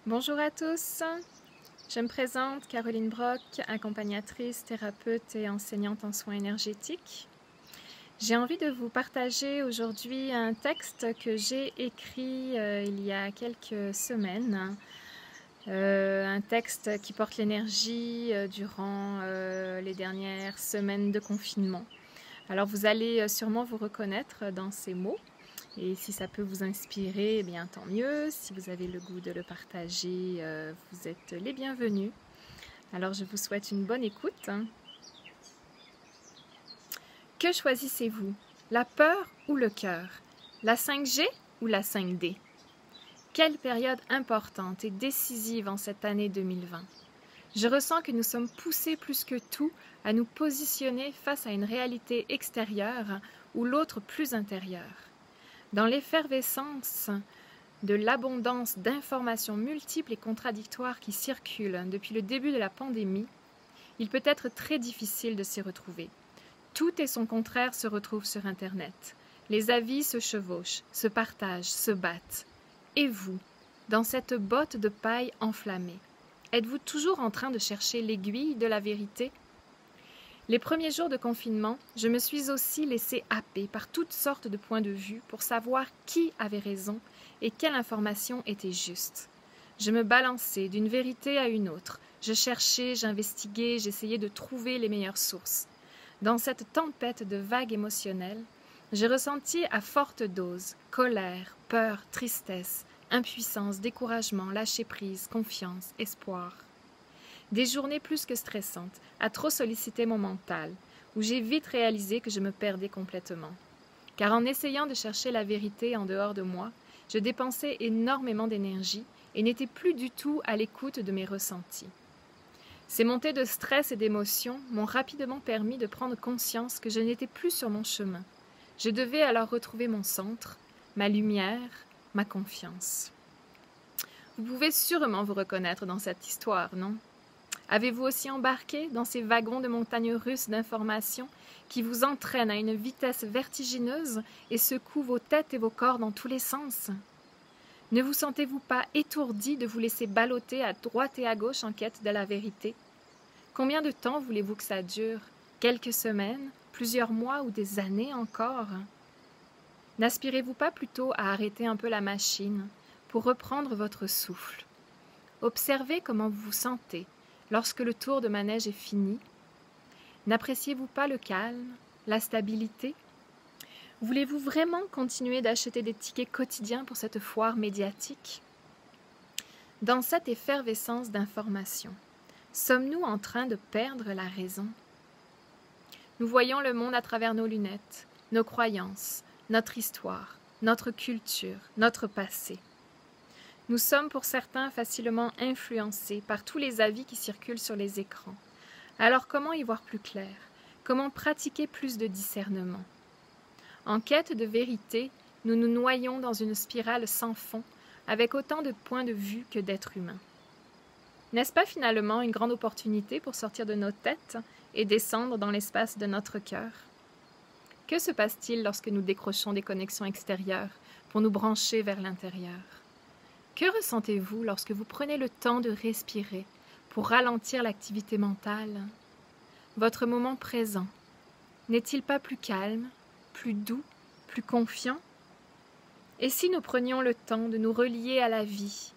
Bonjour à tous, je me présente Caroline Brock, accompagnatrice, thérapeute et enseignante en soins énergétiques. J'ai envie de vous partager aujourd'hui un texte que j'ai écrit il y a quelques semaines. Un texte qui porte l'énergie durant les dernières semaines de confinement. Alors vous allez sûrement vous reconnaître dans ces mots. Et si ça peut vous inspirer, eh bien tant mieux. Si vous avez le goût de le partager, vous êtes les bienvenus. Alors je vous souhaite une bonne écoute. Que choisissez-vous? La peur ou le cœur? La 5G ou la 5D? Quelle période importante et décisive en cette année 2020. Je ressens que nous sommes poussés plus que tout à nous positionner face à une réalité extérieure ou l'autre plus intérieure. Dans l'effervescence de l'abondance d'informations multiples et contradictoires qui circulent depuis le début de la pandémie, il peut être très difficile de s'y retrouver. Tout et son contraire se retrouvent sur Internet. Les avis se chevauchent, se partagent, se battent. Et vous, dans cette botte de paille enflammée, êtes-vous toujours en train de chercher l'aiguille de la vérité ? Les premiers jours de confinement, je me suis aussi laissée happer par toutes sortes de points de vue pour savoir qui avait raison et quelle information était juste. Je me balançais d'une vérité à une autre. Je cherchais, j'investiguais, j'essayais de trouver les meilleures sources. Dans cette tempête de vagues émotionnelles, j'ai ressenti à forte dose colère, peur, tristesse, impuissance, découragement, lâcher-prise, confiance, espoir. Des journées plus que stressantes, à trop solliciter mon mental, où j'ai vite réalisé que je me perdais complètement. Car en essayant de chercher la vérité en dehors de moi, je dépensais énormément d'énergie et n'étais plus du tout à l'écoute de mes ressentis. Ces montées de stress et d'émotions m'ont rapidement permis de prendre conscience que je n'étais plus sur mon chemin. Je devais alors retrouver mon centre, ma lumière, ma confiance. Vous pouvez sûrement vous reconnaître dans cette histoire, non ? Avez-vous aussi embarqué dans ces wagons de montagnes russes d'informations qui vous entraînent à une vitesse vertigineuse et secouent vos têtes et vos corps dans tous les sens? Ne vous sentez-vous pas étourdi de vous laisser balloter à droite et à gauche en quête de la vérité? Combien de temps voulez-vous que ça dure? Quelques semaines, plusieurs mois ou des années encore? N'aspirez-vous pas plutôt à arrêter un peu la machine pour reprendre votre souffle? Observez comment vous vous sentez lorsque le tour de manège est fini. N'appréciez-vous pas le calme, la stabilité? Voulez-vous vraiment continuer d'acheter des tickets quotidiens pour cette foire médiatique? Dans cette effervescence d'informations, sommes-nous en train de perdre la raison? Nous voyons le monde à travers nos lunettes, nos croyances, notre histoire, notre culture, notre passé. Nous sommes pour certains facilement influencés par tous les avis qui circulent sur les écrans. Alors comment y voir plus clair? Comment pratiquer plus de discernement? En quête de vérité, nous nous noyons dans une spirale sans fond, avec autant de points de vue que d'êtres humains. N'est-ce pas finalement une grande opportunité pour sortir de nos têtes et descendre dans l'espace de notre cœur? Que se passe-t-il lorsque nous décrochons des connexions extérieures pour nous brancher vers l'intérieur? Que ressentez-vous lorsque vous prenez le temps de respirer pour ralentir l'activité mentale? Votre moment présent n'est-il pas plus calme, plus doux, plus confiant? Et si nous prenions le temps de nous relier à la vie,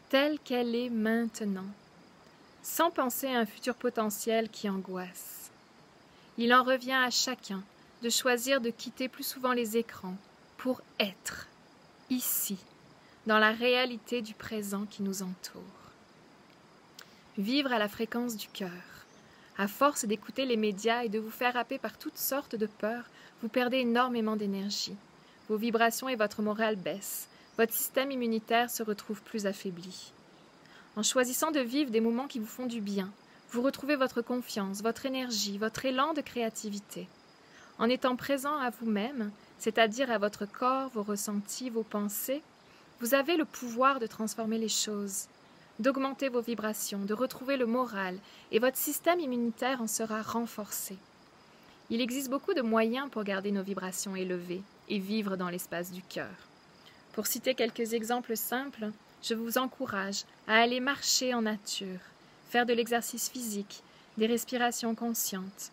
telle qu'elle est maintenant, sans penser à un futur potentiel qui angoisse? Il en revient à chacun de choisir de quitter plus souvent les écrans pour être ici, dans la réalité du présent qui nous entoure. Vivre à la fréquence du cœur. À force d'écouter les médias et de vous faire happer par toutes sortes de peurs, vous perdez énormément d'énergie. Vos vibrations et votre morale baissent. Votre système immunitaire se retrouve plus affaibli. En choisissant de vivre des moments qui vous font du bien, vous retrouvez votre confiance, votre énergie, votre élan de créativité. En étant présent à vous-même, c'est-à-dire à votre corps, vos ressentis, vos pensées, vous avez le pouvoir de transformer les choses, d'augmenter vos vibrations, de retrouver le moral, et votre système immunitaire en sera renforcé. Il existe beaucoup de moyens pour garder nos vibrations élevées et vivre dans l'espace du cœur. Pour citer quelques exemples simples, je vous encourage à aller marcher en nature, faire de l'exercice physique, des respirations conscientes.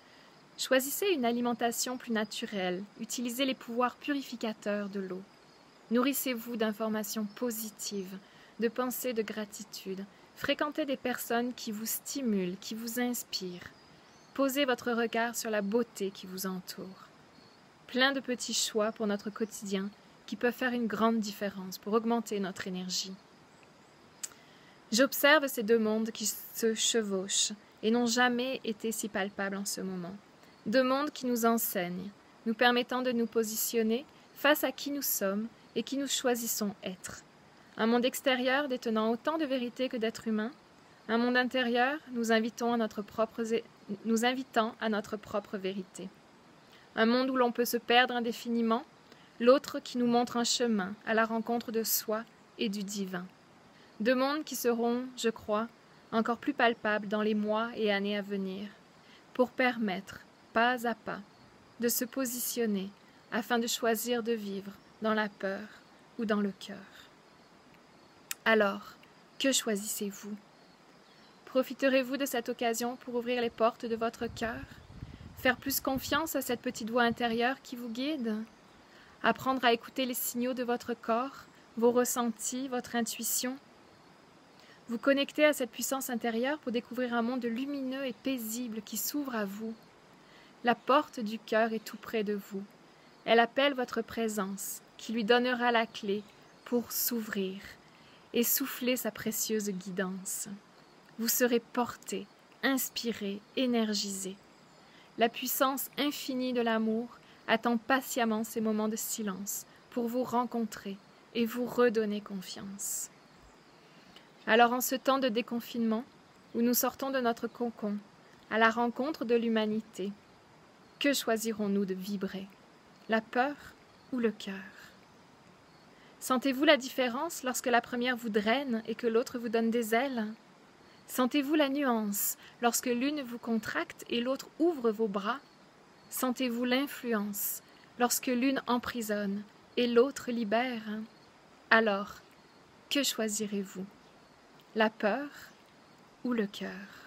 Choisissez une alimentation plus naturelle, utilisez les pouvoirs purificateurs de l'eau. Nourrissez-vous d'informations positives, de pensées de gratitude. Fréquentez des personnes qui vous stimulent, qui vous inspirent. Posez votre regard sur la beauté qui vous entoure. Plein de petits choix pour notre quotidien qui peuvent faire une grande différence pour augmenter notre énergie. J'observe ces deux mondes qui se chevauchent et n'ont jamais été si palpables en ce moment. Deux mondes qui nous enseignent, nous permettant de nous positionner face à qui nous sommes et qui nous choisissons être. Un monde extérieur détenant autant de vérité que d'êtres humains, un monde intérieur nous invitant à notre propre vérité. Un monde où l'on peut se perdre indéfiniment, l'autre qui nous montre un chemin à la rencontre de soi et du divin. Deux mondes qui seront, je crois, encore plus palpables dans les mois et années à venir, pour permettre, pas à pas, de se positionner afin de choisir de vivre dans la peur ou dans le cœur. Alors, que choisissez-vous? Profiterez-vous de cette occasion pour ouvrir les portes de votre cœur? Faire plus confiance à cette petite voix intérieure qui vous guide? Apprendre à écouter les signaux de votre corps, vos ressentis, votre intuition? Vous connecter à cette puissance intérieure pour découvrir un monde lumineux et paisible qui s'ouvre à vous. La porte du cœur est tout près de vous. Elle appelle votre présence, qui lui donnera la clé pour s'ouvrir et souffler sa précieuse guidance. Vous serez porté, inspiré, énergisé. La puissance infinie de l'amour attend patiemment ces moments de silence pour vous rencontrer et vous redonner confiance. Alors en ce temps de déconfinement, où nous sortons de notre cocon, à la rencontre de l'humanité, que choisirons-nous de vibrer? La peur ou le cœur? Sentez-vous la différence lorsque la première vous draine et que l'autre vous donne des ailes? Sentez-vous la nuance lorsque l'une vous contracte et l'autre ouvre vos bras? Sentez-vous l'influence lorsque l'une emprisonne et l'autre libère? Alors, que choisirez-vous? La peur ou le cœur?